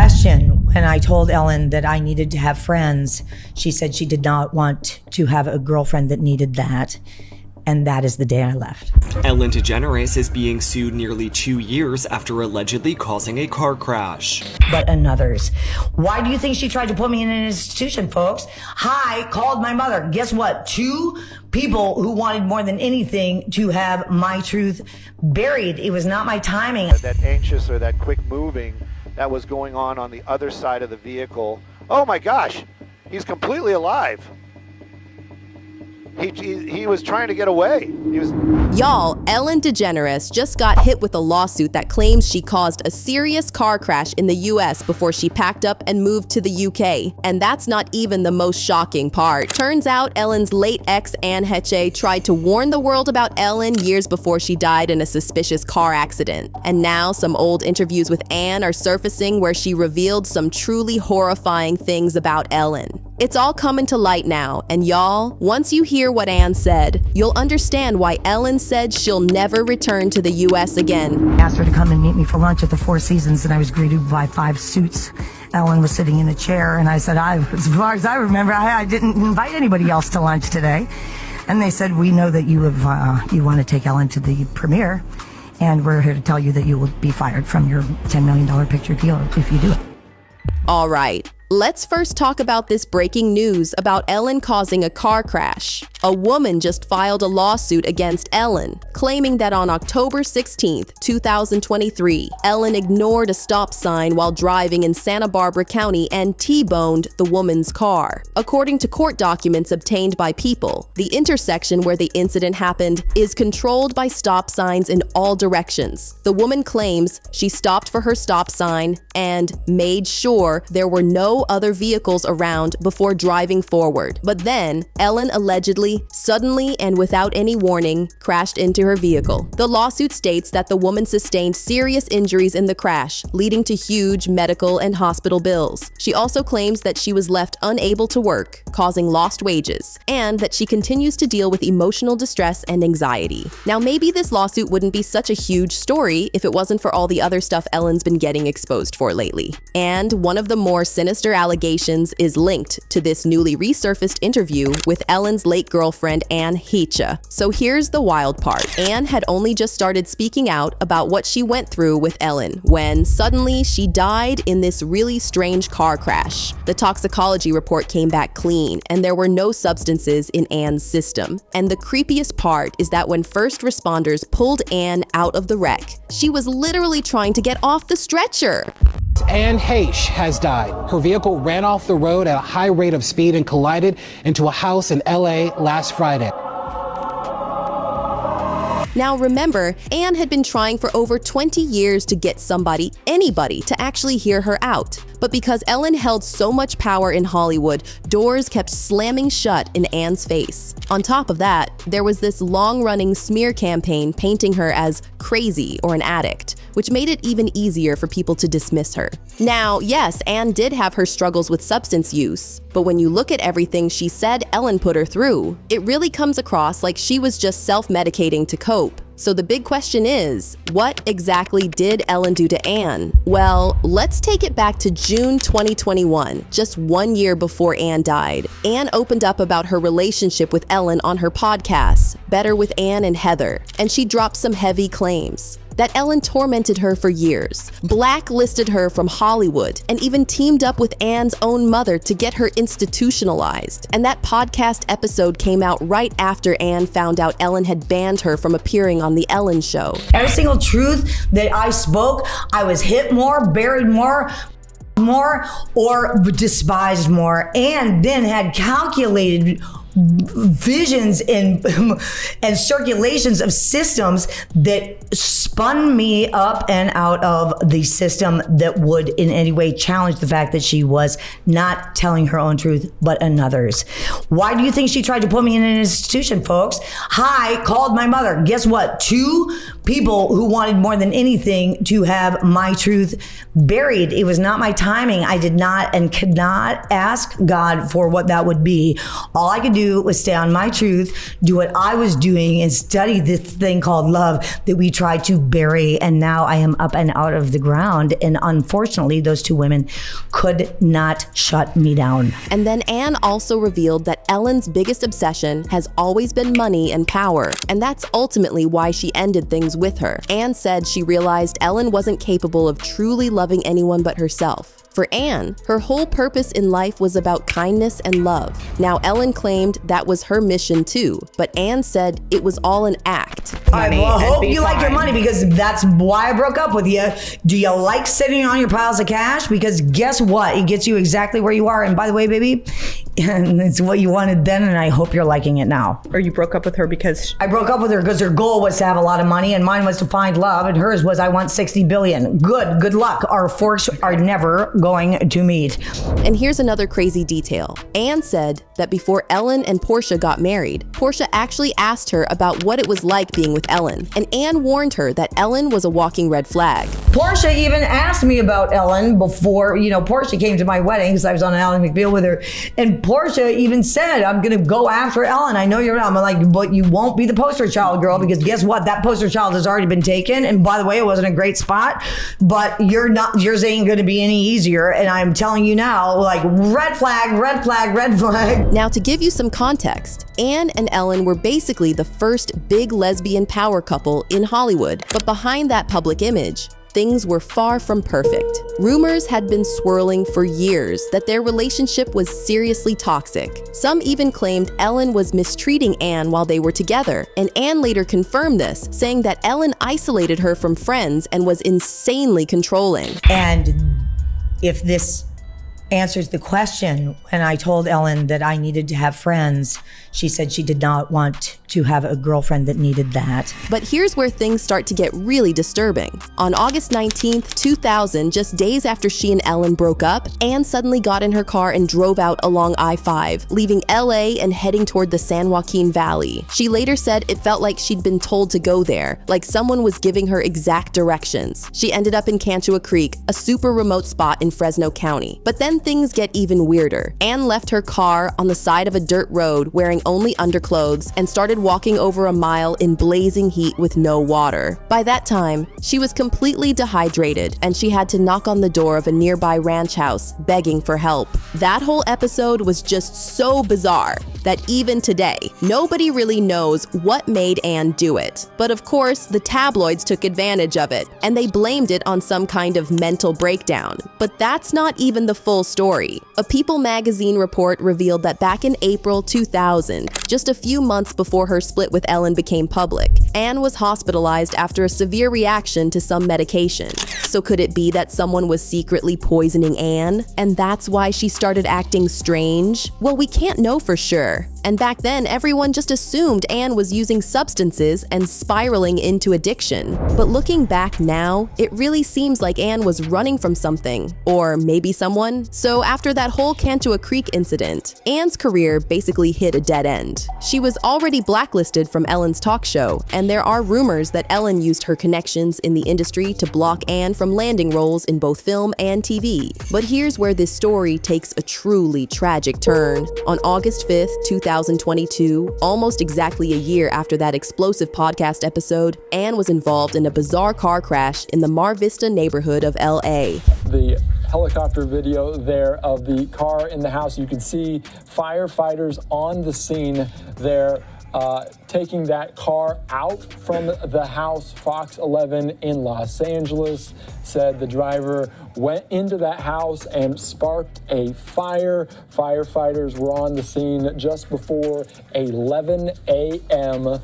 question, when I told Ellen that I needed to have friends, she said she did not want to have a girlfriend that needed that. And that is the day I left. Ellen DeGeneres is being sued nearly 2 years after allegedly causing a car crash. But another's. Why do you think she tried to put me in an institution, folks? I called my mother. Guess what? 2 people who wanted more than anything to have my truth buried. It was not my timing. That anxious or that quick moving that was going on the other side of the vehicle. Oh my gosh, he's completely alive. He was trying to get away. Y'all, Ellen DeGeneres just got hit with a lawsuit that claims she caused a serious car crash in the US before she packed up and moved to the UK. And that's not even the most shocking part. Turns out Ellen's late ex, Anne Heche, tried to warn the world about Ellen years before she died in a suspicious car accident. And now some old interviews with Anne are surfacing where she revealed some truly horrifying things about Ellen. It's all coming to light now, and y'all, once you hear what Anne said, you'll understand why Ellen said she'll never return to the US again. I asked her to come and meet me for lunch at the Four Seasons, and I was greeted by 5 suits. Ellen was sitting in a chair, and I said, as far as I remember, I didn't invite anybody else to lunch today. And they said, we know that you want to take Ellen to the premiere, and we're here to tell you that you will be fired from your $10 million picture deal if you do it. All right. Let's first talk about this breaking news about Ellen causing a car crash. A woman just filed a lawsuit against Ellen, claiming that on October 16th, 2023, Ellen ignored a stop sign while driving in Santa Barbara County and T-boned the woman's car. According to court documents obtained by People, the intersection where the incident happened is controlled by stop signs in all directions. The woman claims she stopped for her stop sign and made sure there were no other vehicles around before driving forward. But then, Ellen allegedly, suddenly and without any warning, crashed into her vehicle. The lawsuit states that the woman sustained serious injuries in the crash, leading to huge medical and hospital bills. She also claims that she was left unable to work, causing lost wages, and that she continues to deal with emotional distress and anxiety. Now, maybe this lawsuit wouldn't be such a huge story if it wasn't for all the other stuff Ellen's been getting exposed for lately. And one of the more sinister allegations is linked to this newly resurfaced interview with Ellen's late girlfriend, Anne Heche. So here's the wild part. Anne had only just started speaking out about what she went through with Ellen when suddenly she died in this really strange car crash. The toxicology report came back clean and there were no substances in Anne's system. And the creepiest part is that when first responders pulled Anne out of the wreck, she was literally trying to get off the stretcher. Anne Heche has died. Her vehicle ran off the road at a high rate of speed and collided into a house in LA last Friday. Now remember, Anne had been trying for over 20 years to get anybody to actually hear her out. But because Ellen held so much power in Hollywood, doors kept slamming shut in Anne's face. On top of that, there was this long-running smear campaign painting her as crazy or an addict, which made it even easier for people to dismiss her. Now, yes, Anne did have her struggles with substance use, but when you look at everything she said Ellen put her through, it really comes across like she was just self-medicating to cope. So the big question is, what exactly did Ellen do to Anne? Well, let's take it back to June 2021, just 1 year before Anne died. Anne opened up about her relationship with Ellen on her podcast, Better with Anne and Heather, and she dropped some heavy claims. That Ellen tormented her for years, blacklisted her from Hollywood, and even teamed up with Anne's own mother to get her institutionalized. And that podcast episode came out right after Anne found out Ellen had banned her from appearing on The Ellen Show. Every single truth that I spoke, I was hit more, buried more, or despised more, and then had calculated visions and circulations of systems that spun me up and out of the system that would in any way challenge the fact that she was not telling her own truth, but another's. Why do you think she tried to put me in an institution, folks? I called my mother. Guess what? 2 people who wanted more than anything to have my truth buried. It was not my timing. I did not and could not ask God for what that would be. All I could do do was stay on my truth, do what I was doing, and study this thing called love that we tried to bury. And now I am up and out of the ground. And unfortunately, those two women could not shut me down. And then Anne also revealed that Ellen's biggest obsession has always been money and power, and that's ultimately why she ended things with her. Anne said she realized Ellen wasn't capable of truly loving anyone but herself. For Anne, her whole purpose in life was about kindness and love. Now, Ellen claimed that was her mission too, but Anne said it was all an act. I hope you like your money, because that's why I broke up with you. Do you like sitting on your piles of cash? Because guess what? It gets you exactly where you are. And by the way, baby, and it's what you wanted then, and I hope you're liking it now. Or you broke up with her because... I broke up with her because her goal was to have a lot of money, and mine was to find love, and hers was I want 60 billion. Good luck. Our forks are never going to meet. And here's another crazy detail. Anne said that before Ellen and Portia got married, Portia actually asked her about what it was like being with Ellen, and Anne warned her that Ellen was a walking red flag. Portia even asked me about Ellen before, Portia came to my wedding because I was on Ally McBeal with her, and Portia even said, I'm going to go after Ellen. I know you're not. I'm like, but you won't be the poster child, girl, because guess what? That poster child has already been taken. And by the way, it wasn't a great spot, but yours ain't going to be any easier. And I'm telling you now, like, red flag, red flag, red flag. Now, to give you some context, Anne and Ellen were basically the first big lesbian power couple in Hollywood. But behind that public image, things were far from perfect. Rumors had been swirling for years that their relationship was seriously toxic. Some even claimed Ellen was mistreating Anne while they were together, and Anne later confirmed this, saying that Ellen isolated her from friends and was insanely controlling. And if this answers the question, when I told Ellen that I needed to have friends, she said she did not want to have a girlfriend that needed that. But here's where things start to get really disturbing. On August 19th, 2000, just days after she and Ellen broke up, Anne suddenly got in her car and drove out along I-5, leaving LA and heading toward the San Joaquin Valley. She later said it felt like she'd been told to go there, like someone was giving her exact directions. She ended up in Cantua Creek, a super remote spot in Fresno County. But then things get even weirder. Anne left her car on the side of a dirt road wearing only underclothes and started walking over a mile in blazing heat with no water. By that time, she was completely dehydrated and she had to knock on the door of a nearby ranch house begging for help. That whole episode was just so bizarre that even today, nobody really knows what made Anne do it. But of course, the tabloids took advantage of it and they blamed it on some kind of mental breakdown. But that's not even the full story. A People magazine report revealed that back in April 2000, just a few months before her split with Ellen became public, Anne was hospitalized after a severe reaction to some medication. So could it be that someone was secretly poisoning Anne? And that's why she started acting strange? Well, we can't know for sure. And back then, everyone just assumed Anne was using substances and spiraling into addiction. But looking back now, it really seems like Anne was running from something, or maybe someone. So after that whole Cantua Creek incident, Anne's career basically hit a dead end. She was already blacklisted from Ellen's talk show, and there are rumors that Ellen used her connections in the industry to block Anne from landing roles in both film and TV. But here's where this story takes a truly tragic turn. On August 5th, 2022, almost exactly a year after that explosive podcast episode, Anne was involved in a bizarre car crash in the Mar Vista neighborhood of LA. The helicopter video there of the car in the house, you can see firefighters on the scene there taking that car out from the house. Fox 11 in Los Angeles said the driver went into that house and sparked a fire. Firefighters were on the scene just before 11 a.m.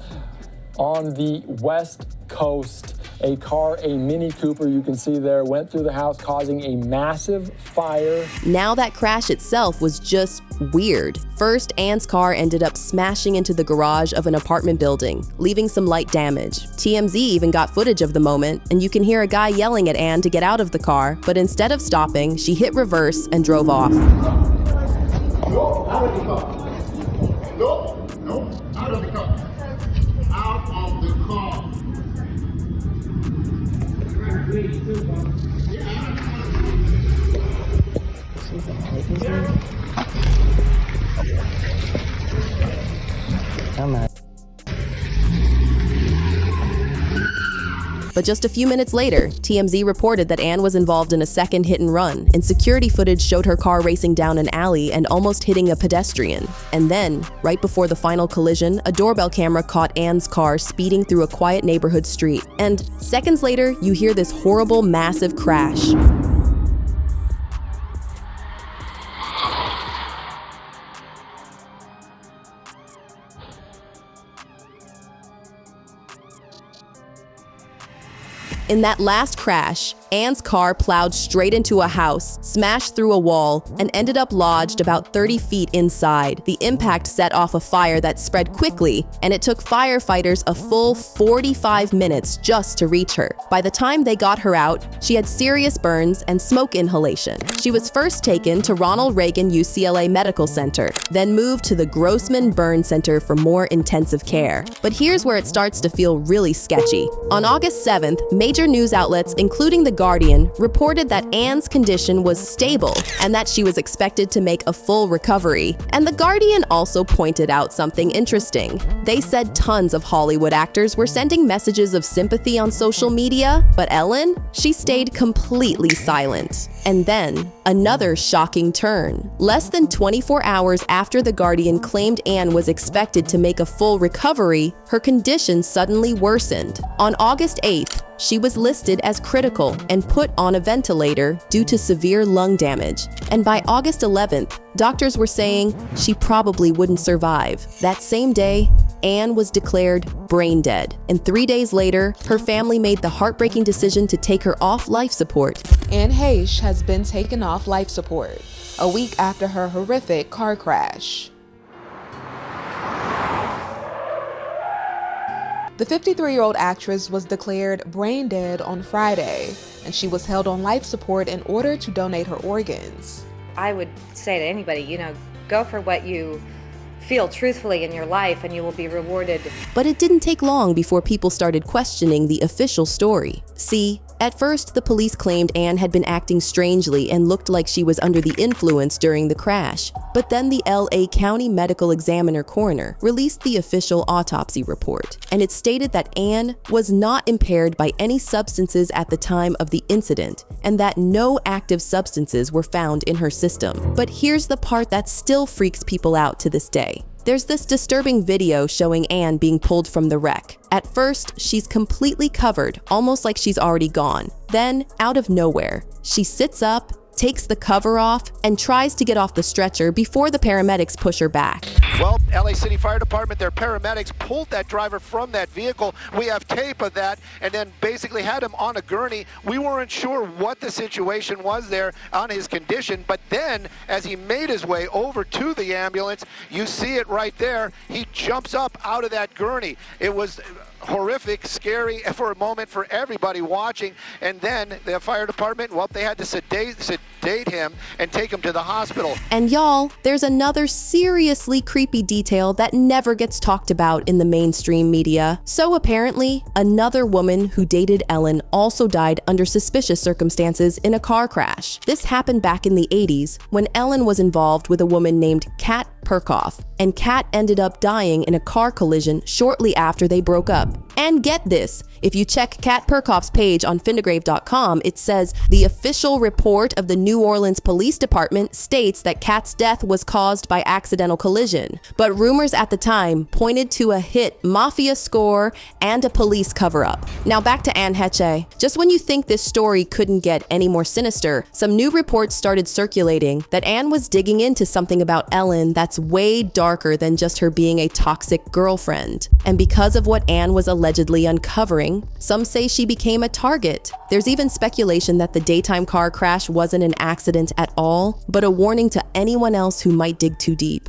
on the West Coast. A car, a Mini Cooper, you can see there, went through the house, causing a massive fire. Now that crash itself was just weird. First, Anne's car ended up smashing into the garage of an apartment building, leaving some light damage. TMZ even got footage of the moment, and you can hear a guy yelling at Anne to get out of the car, but instead of stopping, she hit reverse and drove off. No, out of the car. No, out of the car. Out of the car. But just a few minutes later, TMZ reported that Anne was involved in a second hit and run, and security footage showed her car racing down an alley and almost hitting a pedestrian. And then, right before the final collision, a doorbell camera caught Anne's car speeding through a quiet neighborhood street. And seconds later, you hear this horrible, massive crash. In that last crash, Anne's car plowed straight into a house, smashed through a wall, and ended up lodged about 30 feet inside. The impact set off a fire that spread quickly, and it took firefighters a full 45 minutes just to reach her. By the time they got her out, she had serious burns and smoke inhalation. She was first taken to Ronald Reagan UCLA Medical Center, then moved to the Grossman Burn Center for more intensive care. But here's where it starts to feel really sketchy. On August 7th, major news outlets, including The Guardian, reported that Anne's condition was stable and that she was expected to make a full recovery. And The Guardian also pointed out something interesting. They said tons of Hollywood actors were sending messages of sympathy on social media, but Ellen, she stayed completely silent. And then, another shocking turn. Less than 24 hours after The Guardian claimed Anne was expected to make a full recovery, her condition suddenly worsened. On August 8th, she was listed as critical and put on a ventilator due to severe lung damage. And by August 11th, doctors were saying she probably wouldn't survive. That same day, Anne was declared brain dead. And 3 days later, her family made the heartbreaking decision to take her off life support. Anne Heche has been taken off life support a week after her horrific car crash. The 53-year-old actress was declared brain dead on Friday, and she was held on life support in order to donate her organs. I would say to anybody, go for what you feel truthfully in your life and you will be rewarded. But it didn't take long before people started questioning the official story. See, at first, the police claimed Anne had been acting strangely and looked like she was under the influence during the crash. But then the LA County Medical Examiner coroner released the official autopsy report, and it stated that Anne was not impaired by any substances at the time of the incident, and that no active substances were found in her system. But here's the part that still freaks people out to this day. There's this disturbing video showing Anne being pulled from the wreck. At first, she's completely covered, almost like she's already gone. Then, out of nowhere, she sits up, takes the cover off, and tries to get off the stretcher before the paramedics push her back. Well, LA City Fire Department, their paramedics pulled that driver from that vehicle. We have tape of that, and then basically had him on a gurney. We weren't sure what the situation was there on his condition, but then as he made his way over to the ambulance, you see it right there, he jumps up out of that gurney. It was horrific, scary for a moment for everybody watching. And then the fire department, well, they had to sedate him and take him to the hospital. And y'all, there's another seriously creepy detail that never gets talked about in the mainstream media. So apparently, another woman who dated Ellen also died under suspicious circumstances in a car crash. This happened back in the 80s when Ellen was involved with a woman named Kat Perkoff, and Kat ended up dying in a car collision shortly after they broke up. And get this, if you check Kat Perkoff's page on Findegrave.com, it says the official report of the New Orleans Police Department states that Kat's death was caused by accidental collision. But rumors at the time pointed to a hit mafia score and a police cover-up. Now back to Anne Heche. Just when you think this story couldn't get any more sinister, some new reports started circulating that Anne was digging into something about Ellen that's way darker than just her being a toxic girlfriend. And because of what Anne was allegedly uncovering, some say she became a target. There's even speculation that the daytime car crash wasn't an accident at all, but a warning to anyone else who might dig too deep.